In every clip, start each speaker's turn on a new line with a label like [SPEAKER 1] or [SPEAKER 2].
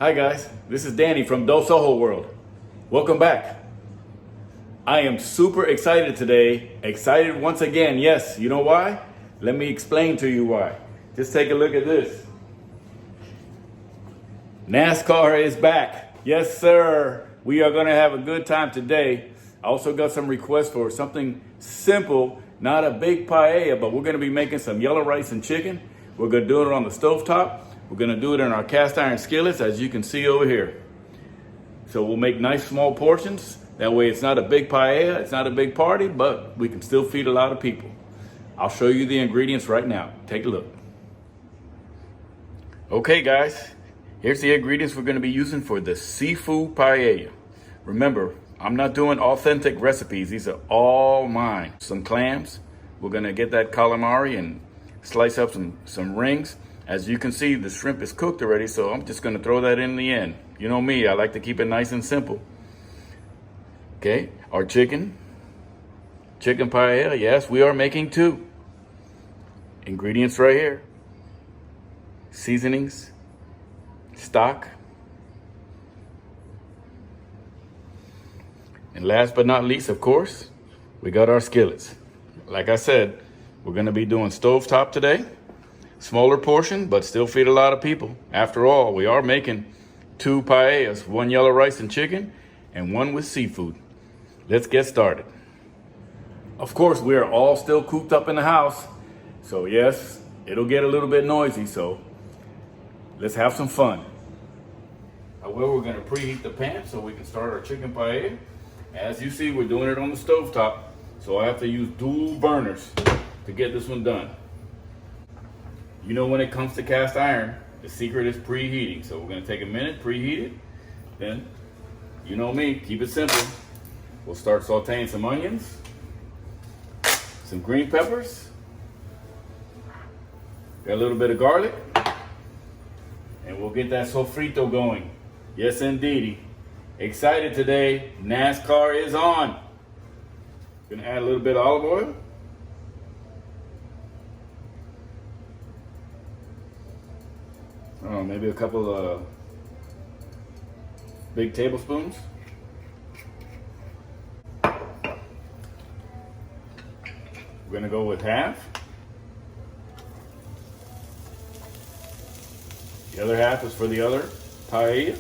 [SPEAKER 1] Hi guys, this is Danny from DOSOJO World. Welcome back. I am super excited today. Excited once again. Yes, you know why? Let me explain to you why. Just take a look at this. NASCAR is back. Yes, sir. We are going to have a good time today. I also got some requests for something simple, not a big paella, but we're going to be making some yellow rice and chicken. We're going to do it on the stovetop. We're going to do it in our cast iron skillets, as you can see over here. So we'll make nice small portions. That way it's not a big paella, it's not a big party, but we can still feed a lot of people. I'll show you the ingredients right now. Take a look. Okay guys, here's the ingredients we're going to be using for the seafood paella. Remember, I'm not doing authentic recipes. These are all mine. Some clams. We're going to get that calamari and slice up some rings. As you can see, the shrimp is cooked already, so I'm just going to throw that in the end. You know me, I like to keep it nice and simple. Okay, our chicken paella. Yes, we are making two. Ingredients right here. Seasonings, stock, and last but not least, of course, we got our skillets. Like I said, we're going to be doing stovetop today. Smaller portion, but still feed a lot of people. After all, we are making two paellas, one yellow rice and chicken, and one with seafood. Let's get started. Of course, we are all still cooped up in the house. So yes, it'll get a little bit noisy, so let's have some fun. However, we're gonna preheat the pan so we can start our chicken paella. As you see, we're doing it on the stovetop, so I have to use dual burners to get this one done. You know, when it comes to cast iron, the secret is preheating. So we're going to take a minute, preheat it. Then, you know me, keep it simple. We'll start sauteing some onions, some green peppers, got a little bit of garlic, and we'll get that sofrito going. Yes, indeedy. Excited today. NASCAR is on. Gonna add a little bit of olive oil. Maybe a couple of big tablespoons. We're gonna go with half. The other half is for the other paella.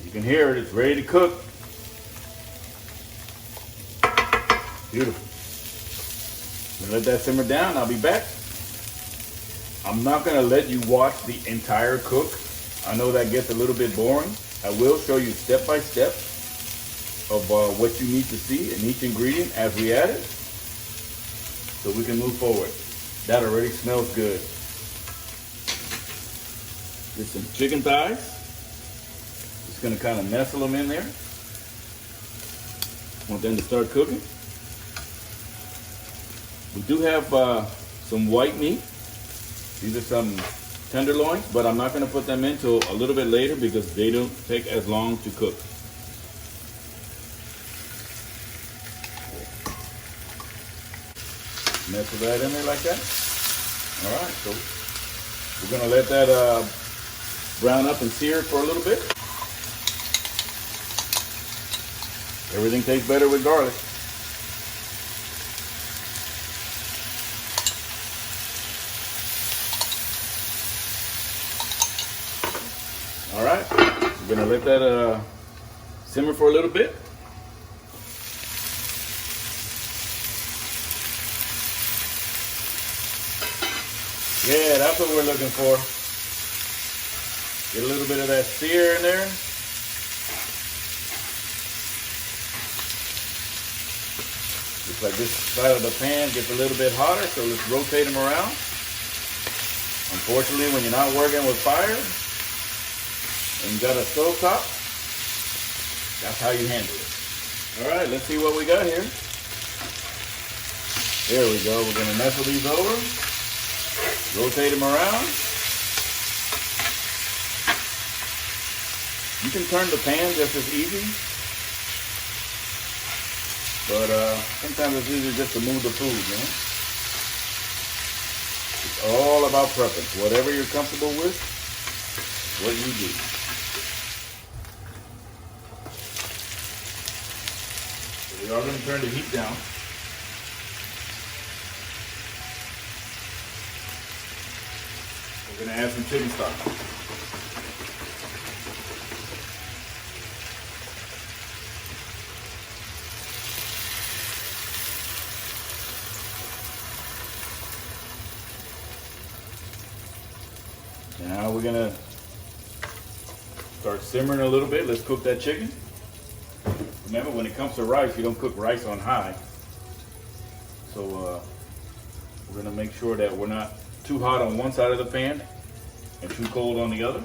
[SPEAKER 1] You can hear it, it's ready to cook. Beautiful. Let that simmer down. I'll be back. I'm not going to let you watch the entire cook. I know that gets a little bit boring. I will show you step by step of what you need to see in each ingredient as we add it, so we can move forward. That already smells good. Just some chicken thighs. Just going to kind of nestle them in there. Want them to start cooking. We do have some white meat. These are some tenderloins, but I'm not going to put them in till a little bit later because they don't take as long to cook. Nestle that in there like that. All right, so we're going to let that brown up and sear for a little bit. Everything tastes better with garlic. All right, we're gonna let that simmer for a little bit. Yeah, that's what we're looking for. Get a little bit of that sear in there. Looks like this side of the pan gets a little bit hotter, so let's rotate them around. Unfortunately, when you're not working with fire, and you got a stove top, that's how you handle it. All right, let's see what we got here. There we go. We're gonna nestle these over, rotate them around. You can turn the pan just as easy, but sometimes it's easier just to move the food, you know? all about preference. Whatever you're comfortable with, what you do. So we are going to turn the heat down. We're going to add some chicken stock. Now we're gonna start simmering a little bit. Let's cook that chicken. Remember, when it comes to rice, you don't cook rice on high. So we're gonna make sure that we're not too hot on one side of the pan and too cold on the other.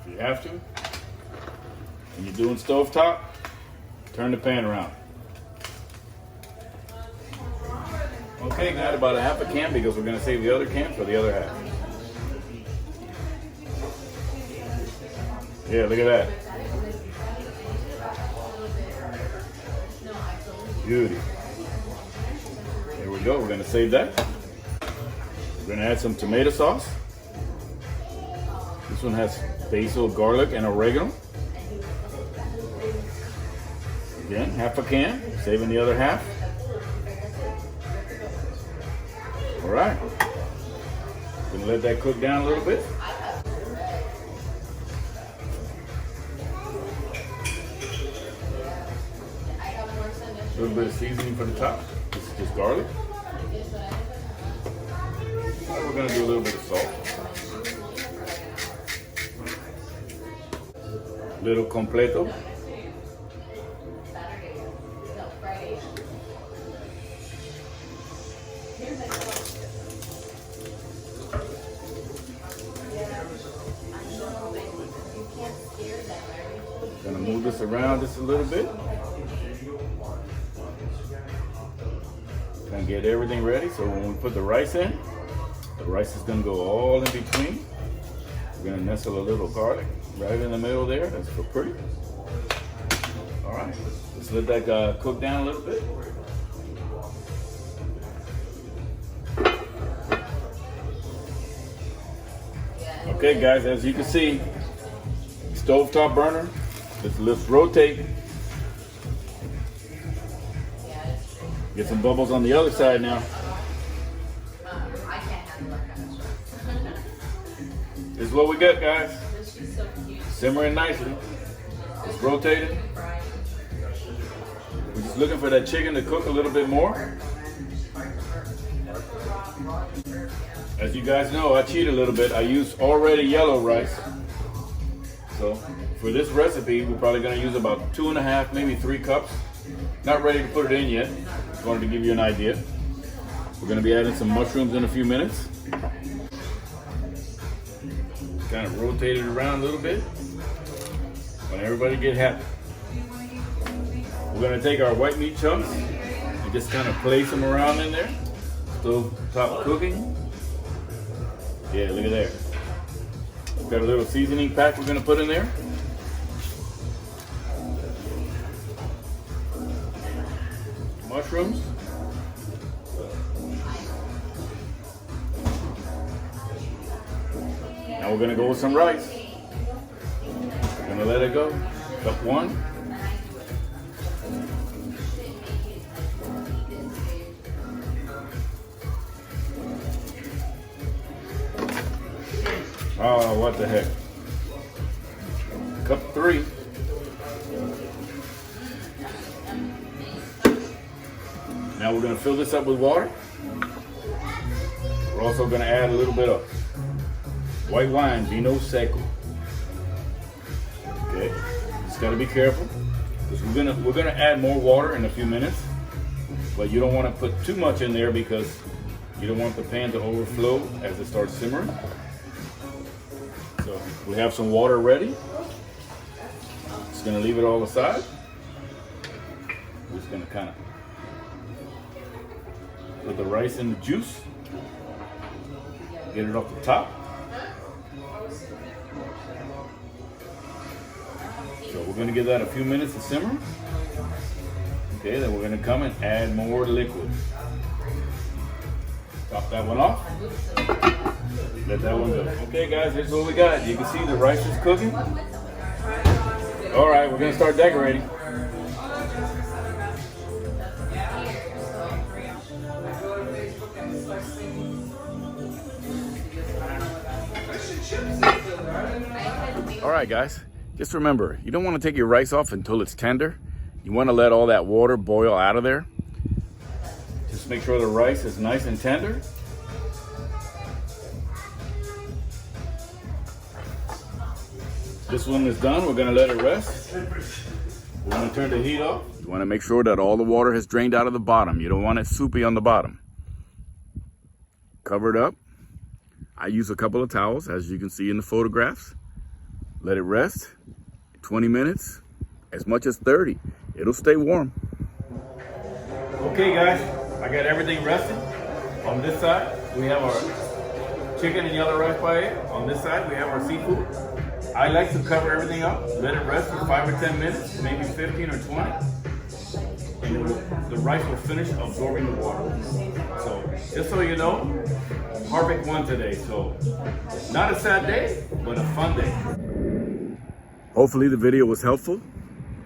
[SPEAKER 1] If you have to, when you're doing stovetop, turn the pan around. Okay, got about a half a can because we're going to save the other can for the other half. Yeah, look at that. Beauty. Here we go. We're going to save that. We're going to add some tomato sauce. This one has basil, garlic, and oregano. Again, half a can. Saving the other half. All right, gonna let that cook down a little bit. A little bit of seasoning for the top. This is just garlic. We're gonna do a little bit of salt. Little completo. Gonna move this around just a little bit. Gonna get everything ready so when we put the rice in, the rice is gonna go all in between. We're gonna nestle a little garlic right in the middle there. That's for pretty. All right, let's let that cook down a little bit. Okay, guys, as you can see, stovetop burner. Let's rotate. Get some bubbles on the other side now. This is what we got, guys. Simmering nicely. It's rotating. We're just looking for that chicken to cook a little bit more. As you guys know, I cheat a little bit. I use already yellow rice. So for this recipe, we're probably going to use about 2.5, maybe 3 cups. Not ready to put it in yet. Just wanted to give you an idea. We're going to be adding some mushrooms in a few minutes. Kind of rotate it around a little bit. Let everybody get happy. We're going to take our white meat chunks and just kind of place them around in there. Stovetop cooking. Yeah, look at there. We've got a little seasoning pack we're going to put in there. Mushrooms. Now we're going to go with some rice. We're going to let it go. Cup 1. Oh, what the heck. Cup 3. Now we're going to fill this up with water. We're also going to add a little bit of white wine, vino seco. Okay, just got to be careful because we're gonna add more water in a few minutes, but you don't want to put too much in there because you don't want the pan to overflow as it starts simmering. So we have some water ready. Just gonna leave it all aside. We're just gonna kind of put the rice in the juice. Get it off the top. So we're gonna give that a few minutes to simmer. Okay, then we're gonna come and add more liquid. Top that one off. Let that one go. Okay guys, here's what we got. You can see the rice is cooking. All right, we're gonna start decorating. All right guys, just remember, you don't want to take your rice off until it's tender. You want to let all that water boil out of there. Just make sure the rice is nice and tender. This one is done. We're going to let it rest. We're going to turn the heat off. You want to make sure that all the water has drained out of the bottom. You don't want it soupy on the bottom. Cover it up. I use a couple of towels, as you can see in the photographs. Let it rest. 20 minutes, as much as 30. It'll stay warm. Okay guys, I got everything rested. On this side, we have our chicken and yellow rice paella. On this side, we have our seafood. I like to cover everything up, let it rest for 5 or 10 minutes, maybe 15 or 20. And the rice will finish absorbing the water. So, just so you know, perfect one today. So, not a sad day, but a fun day. Hopefully the video was helpful.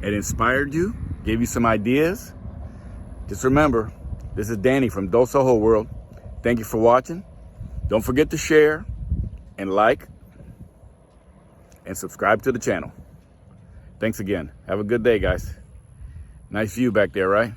[SPEAKER 1] It inspired you, gave you some ideas. Just remember, this is Danny from DOSOJO World. Thank you for watching. Don't forget to share and like and subscribe to the channel. Thanks again. Have a good day, guys. Nice view back there, right?